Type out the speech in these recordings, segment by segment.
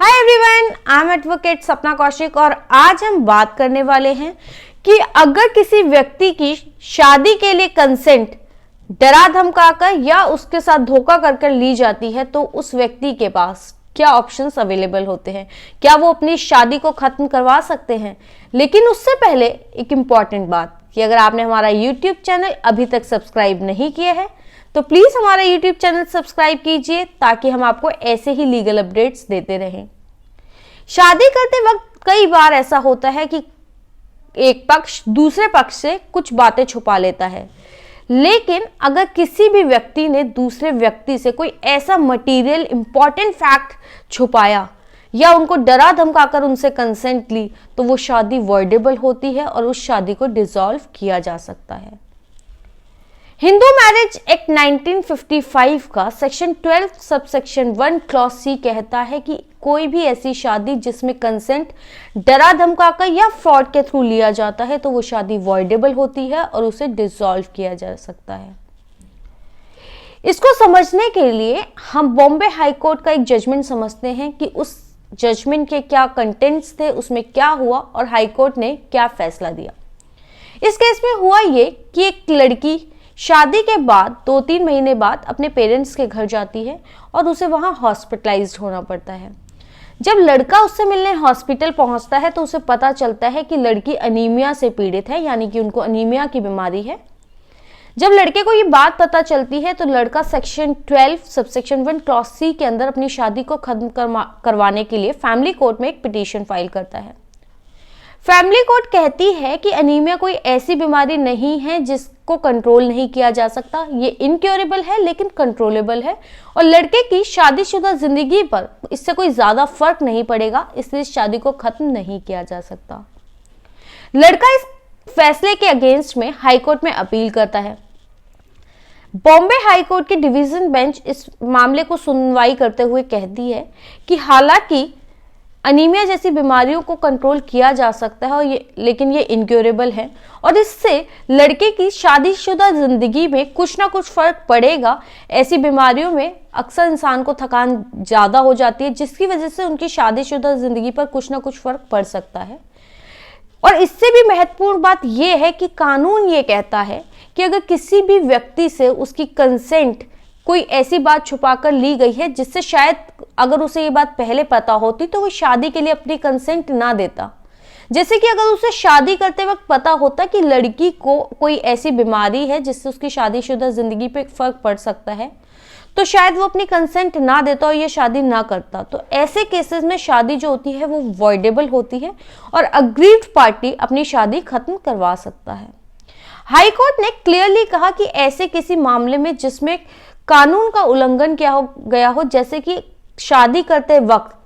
Hi everyone, I am advocate सपना कौशिक और आज हम बात करने वाले हैं कि अगर किसी व्यक्ति की शादी के लिए कंसेंट डरा धमकाकर या उसके साथ धोखा कर ली जाती है तो उस व्यक्ति के पास क्या ऑप्शंस अवेलेबल होते हैं। क्या वो अपनी शादी को खत्म करवा सकते हैं। लेकिन उससे पहले एक इम्पॉर्टेंट बात कि अगर आपने हमारा यूट्यूब चैनल अभी तक सब्सक्राइब नहीं किया है तो प्लीज हमारा यूट्यूब चैनल सब्सक्राइब कीजिए ताकि हम आपको ऐसे ही लीगल अपडेट्स देते रहें। शादी करते वक्त कई बार ऐसा होता है कि एक पक्ष दूसरे पक्ष से कुछ बातें छुपा लेता है, लेकिन अगर किसी भी व्यक्ति ने दूसरे व्यक्ति से कोई ऐसा मटेरियल इंपॉर्टेंट फैक्ट छुपाया या उनको डरा धमकाकर उनसे कंसेंट ली तो वो शादी वॉइडेबल होती है और उस शादी को डिसॉल्व किया जा सकता है। हिंदू मैरिज एक्ट 1955 का सेक्शन 12 सबसेक्शन 1 क्लॉज सी कहता है कि कोई भी ऐसी शादी जिसमें कंसेंट डरा धमकाकर या फ्रॉड के थ्रू लिया जाता है तो वो शादी वॉइडेबल होती है और उसे डिसॉल्व किया जा सकता है। इसको समझने के लिए हम बॉम्बे हाई कोर्ट का एक जजमेंट समझते हैं कि उस जजमेंट के क्या कंटेंट्स थे, उसमें क्या हुआ और हाई कोर्ट ने क्या फैसला दिया। इस केस में हुआ ये कि एक लड़की शादी के बाद 2-3 महीने बाद अपने पेरेंट्स के घर जाती है और उसे वहां हॉस्पिटलाइज्ड होना पड़ता है। जब लड़का उससे मिलने हॉस्पिटल पहुंचता है तो उसे पता चलता है कि लड़की अनीमिया से पीड़ित है, यानी कि उनको अनीमिया की बीमारी है। जब लड़के को ये बात पता चलती है तो लड़का सेक्शन 12 सबसेक्शन 1 क्लॉज सी के अंदर अपनी शादी को खत्म करवाने के लिए फैमिली कोर्ट में एक पिटीशन फाइल करता है। फैमिली कोर्ट कहती है कि अनीमिया कोई ऐसी बीमारी नहीं है जिसको कंट्रोल नहीं किया जा सकता, ये इनक्योरेबल है लेकिन कंट्रोलेबल है और लड़के की शादीशुदा जिंदगी पर इससे कोई ज्यादा फर्क नहीं पड़ेगा, इसलिए शादी को खत्म नहीं किया जा सकता। लड़का इस फैसले के अगेंस्ट में हाई कोर्ट में अपील करता है। बॉम्बे हाई कोर्ट की डिवीजन बेंच इस मामले को सुनवाई करते हुए कहती है कि हालांकि अनीमिया जैसी बीमारियों को कंट्रोल किया जा सकता है लेकिन ये इनक्योरेबल है और इससे लड़के की शादीशुदा जिंदगी में कुछ ना कुछ फर्क पड़ेगा। ऐसी बीमारियों में अक्सर इंसान को थकान ज्यादा हो जाती है जिसकी वजह से उनकी शादीशुदा जिंदगी पर कुछ ना कुछ फर्क पड़ सकता है। और इससे भी महत्वपूर्ण बात यह है कि कानून ये कहता है कि अगर किसी भी व्यक्ति से उसकी कंसेंट कोई ऐसी बात छुपाकर ली गई है जिससे शायद अगर उसे ये बात पहले पता होती तो वो शादी के लिए अपनी कंसेंट ना देता। जैसे कि अगर उसे शादी करते वक्त पता होता कि लड़की को कोई ऐसी बीमारी है जिससे उसकी शादीशुदा जिंदगी पे फर्क पड़ सकता है तो शायद वो अपनी कंसेंट ना देता और ये शादी ना करता। तो ऐसे केसेस में शादी जो होती है वो वॉइडेबल होती है और अग्रीव्ड पार्टी अपनी शादी खत्म करवा सकता है। हाई कोर्ट ने क्लियरली कहा कि ऐसे किसी मामले में जिसमें कानून का उल्लंघन किया गया हो, जैसे कि शादी करते वक्त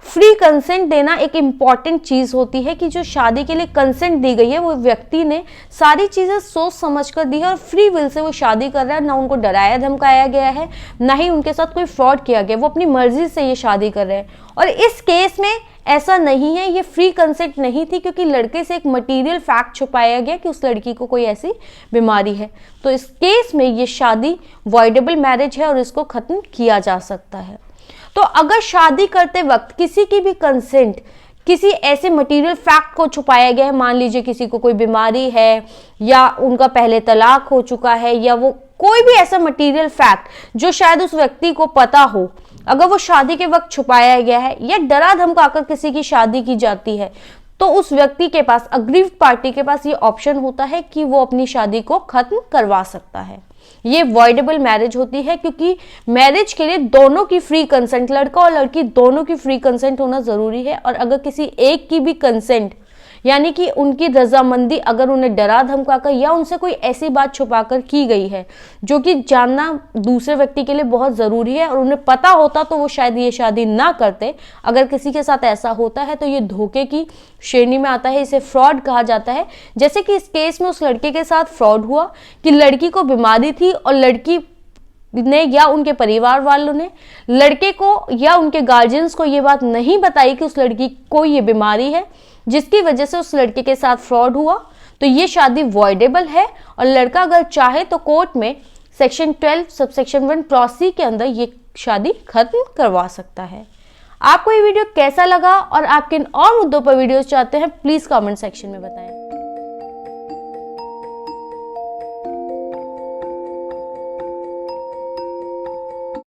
फ्री कंसेंट देना एक इम्पॉर्टेंट चीज होती है कि जो शादी के लिए कंसेंट दी गई है वो व्यक्ति ने सारी चीजें सोच समझ कर दी है और फ्री विल से वो शादी कर रहा है, ना उनको डराया धमकाया गया है ना ही उनके साथ कोई फ्रॉड किया गया, वो अपनी मर्जी से ये शादी कर रहे हैं। और इस केस में ऐसा नहीं है, ये फ्री कंसेंट नहीं थी क्योंकि लड़के से एक मटेरियल फैक्ट छुपाया गया कि उस लड़की को कोई ऐसी बीमारी है। तो इस केस में ये शादी वॉइडेबल मैरिज है और इसको खत्म किया जा सकता है। तो अगर शादी करते वक्त किसी की भी कंसेंट किसी ऐसे मटेरियल फैक्ट को छुपाया गया है, मान लीजिए किसी को कोई बीमारी है या उनका पहले तलाक हो चुका है या वो कोई भी ऐसा मटेरियल फैक्ट जो शायद उस व्यक्ति को पता हो, अगर वो शादी के वक्त छुपाया गया है या डरा धमकाकर किसी की शादी की जाती है तो उस व्यक्ति के पास, अग्रीव्ड पार्टी के पास ये ऑप्शन होता है कि वो अपनी शादी को खत्म करवा सकता है। ये वॉइडेबल मैरिज होती है क्योंकि मैरिज के लिए दोनों की फ्री कंसेंट, लड़का और लड़की दोनों की फ्री कंसेंट होना जरूरी है। और अगर किसी एक की भी कंसेंट यानी कि उनकी रजामंदी अगर उन्हें डरा धमकाकर या उनसे कोई ऐसी बात छुपाकर की गई है जो कि जानना दूसरे व्यक्ति के लिए बहुत जरूरी है और उन्हें पता होता तो वो शायद ये शादी ना करते। अगर किसी के साथ ऐसा होता है तो ये धोखे की श्रेणी में आता है, इसे फ्रॉड कहा जाता है। जैसे कि इस केस में उस लड़के के साथ फ्रॉड हुआ कि लड़की को बीमारी थी और लड़की ने या उनके परिवार वालों ने लड़के को या उनके गार्जियंस को ये बात नहीं बताई कि उस लड़की को ये बीमारी है, जिसकी वजह से उस लड़के के साथ फ्रॉड हुआ। तो ये शादी वॉइडेबल है और लड़का अगर चाहे तो कोर्ट में सेक्शन 12 सबसेक्शन 1 क्लॉज सी के अंदर ये शादी खत्म करवा सकता है। आपको ये वीडियो कैसा लगा और आप किन और मुद्दों पर वीडियोस चाहते हैं प्लीज कमेंट सेक्शन में बताएं।